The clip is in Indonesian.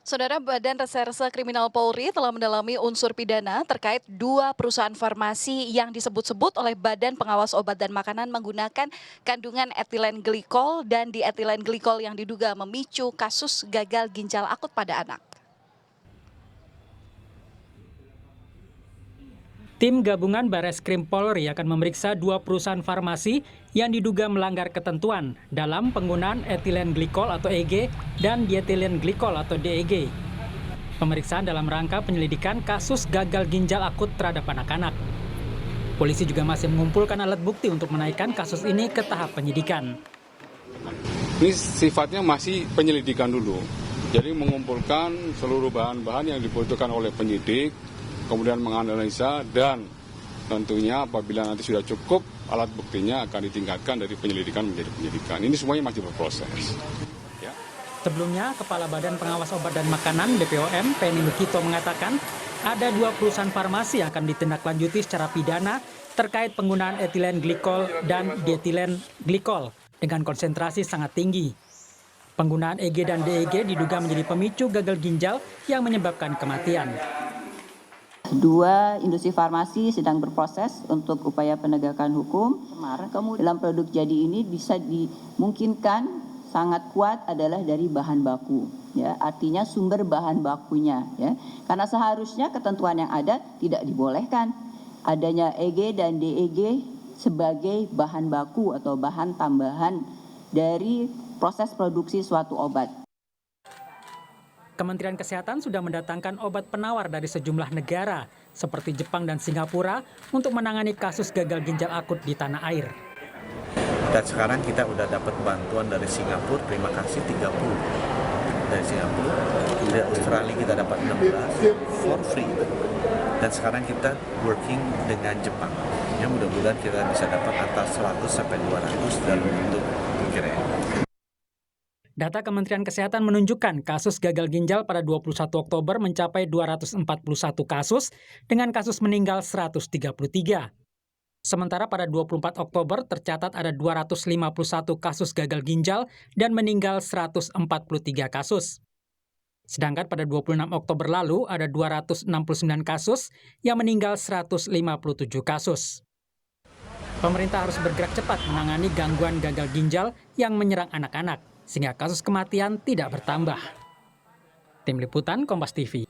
Saudara Badan Reserse Kriminal Polri telah mendalami unsur pidana terkait 2 perusahaan farmasi yang disebut-sebut oleh Badan Pengawas Obat dan Makanan menggunakan kandungan etilen glikol dan dietilen glikol yang diduga memicu kasus gagal ginjal akut pada anak. Tim gabungan Bareskrim Polri akan memeriksa 2 perusahaan farmasi yang diduga melanggar ketentuan dalam penggunaan etilen glikol atau EG dan dietilen glikol atau DEG. Pemeriksaan dalam rangka penyelidikan kasus gagal ginjal akut terhadap anak-anak. Polisi juga masih mengumpulkan alat bukti untuk menaikkan kasus ini ke tahap penyidikan. Ini sifatnya masih penyelidikan dulu. Jadi mengumpulkan seluruh bahan-bahan yang dibutuhkan oleh penyidik, kemudian menganalisa, dan tentunya apabila nanti sudah cukup alat buktinya akan ditingkatkan dari penyelidikan menjadi penyidikan. Ini semuanya masih berproses. Ya. Sebelumnya, Kepala Badan Pengawas Obat dan Makanan BPOM, Penny Lukito mengatakan ada 2 perusahaan farmasi yang akan ditindaklanjuti secara pidana terkait penggunaan etilen glikol dan dietilen glikol dengan konsentrasi sangat tinggi. Penggunaan EG dan DEG diduga menjadi pemicu gagal ginjal yang menyebabkan kematian. 2 industri farmasi sedang berproses untuk upaya penegakan hukum. Kemudian dalam produk jadi ini bisa dimungkinkan sangat kuat adalah dari bahan baku, ya, artinya sumber bahan bakunya, ya, karena seharusnya ketentuan yang ada tidak dibolehkan adanya EG dan DEG sebagai bahan baku atau bahan tambahan dari proses produksi suatu obat. Kementerian Kesehatan sudah mendatangkan obat penawar dari sejumlah negara seperti Jepang dan Singapura untuk menangani kasus gagal ginjal akut di tanah air. Dan sekarang kita udah dapat bantuan dari Singapura, terima kasih 30 dari Singapura. Dari Australia kita dapat 16 for free. Dan sekarang kita working dengan Jepang. Ya, mudah-mudahan kita bisa dapat atas 100 sampai 200 dalam bentuk kirim. Data Kementerian Kesehatan menunjukkan kasus gagal ginjal pada 21 Oktober mencapai 241 kasus dengan kasus meninggal 133. Sementara pada 24 Oktober tercatat ada 251 kasus gagal ginjal dan meninggal 143 kasus. Sedangkan pada 26 Oktober lalu ada 269 kasus yang meninggal 157 kasus. Pemerintah harus bergerak cepat menangani gangguan gagal ginjal yang menyerang anak-anak, sehingga kasus kematian tidak bertambah. Tim Liputan Kompas TV.